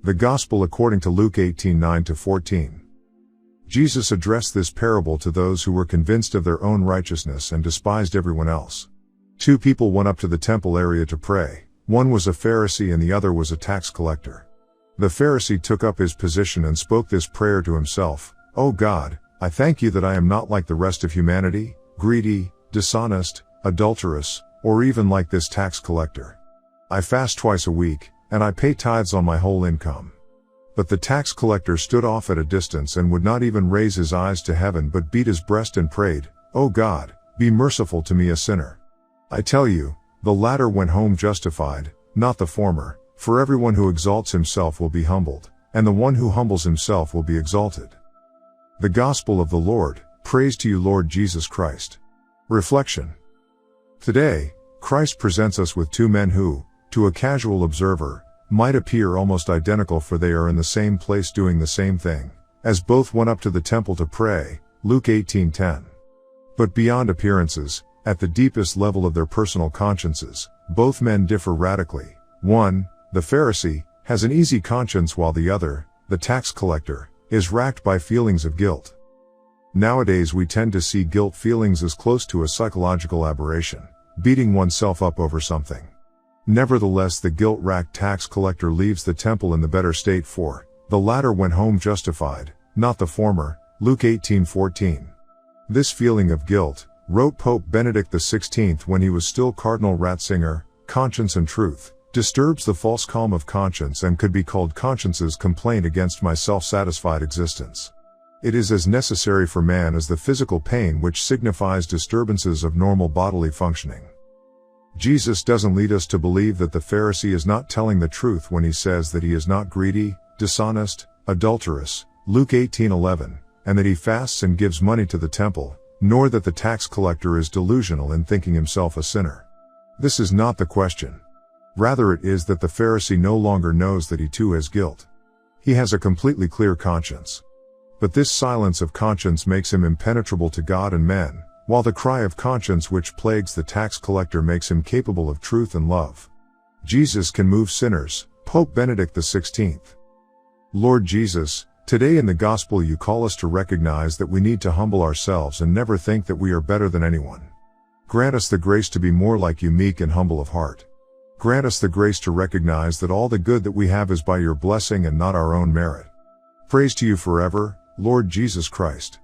The Gospel according to Luke 18:9-14. Jesus addressed this parable to those who were convinced of their own righteousness and despised everyone else. Two people went up to the temple area to pray. One was a Pharisee and the other was a tax collector. The Pharisee took up his position and spoke this prayer to himself: "O God, I thank you that I am not like the rest of humanity, greedy, dishonest, adulterous, or even like this tax collector. I fast twice a week, and I pay tithes on my whole income." But the tax collector stood off at a distance and would not even raise his eyes to heaven but beat his breast and prayed, "O God, be merciful to me a sinner." I tell you, the latter went home justified, not the former, for everyone who exalts himself will be humbled, and the one who humbles himself will be exalted. The Gospel of the Lord. Praise to you, Lord Jesus Christ. Reflection. Today, Christ presents us with two men who, to a casual observer, might appear almost identical, for they are in the same place doing the same thing, as both went up to the temple to pray, Luke 18:10. But beyond appearances, at the deepest level of their personal consciences, both men differ radically. One, the Pharisee, has an easy conscience, while the other, the tax collector, is racked by feelings of guilt. Nowadays we tend to see guilt feelings as close to a psychological aberration, beating oneself up over something. Nevertheless, the guilt-racked tax collector leaves the temple in the better state, for the latter went home justified, not the former, Luke 18:14. This feeling of guilt, wrote Pope Benedict XVI when he was still Cardinal Ratzinger, conscience and truth, disturbs the false calm of conscience and could be called conscience's complaint against my self-satisfied existence. It is as necessary for man as the physical pain which signifies disturbances of normal bodily functioning. Jesus doesn't lead us to believe that the Pharisee is not telling the truth when he says that he is not greedy, dishonest, adulterous, Luke 18:11, and that he fasts and gives money to the temple, nor that the tax collector is delusional in thinking himself a sinner. This is not the question. Rather, it is that the Pharisee no longer knows that he too has guilt. He has a completely clear conscience. But this silence of conscience makes him impenetrable to God and men, while the cry of conscience which plagues the tax collector makes him capable of truth and love. Jesus can move sinners. Pope Benedict XVI. Lord Jesus, today in the Gospel you call us to recognize that we need to humble ourselves and never think that we are better than anyone. Grant us the grace to be more like you, meek and humble of heart. Grant us the grace to recognize that all the good that we have is by your blessing and not our own merit. Praise to you forever, Lord Jesus Christ.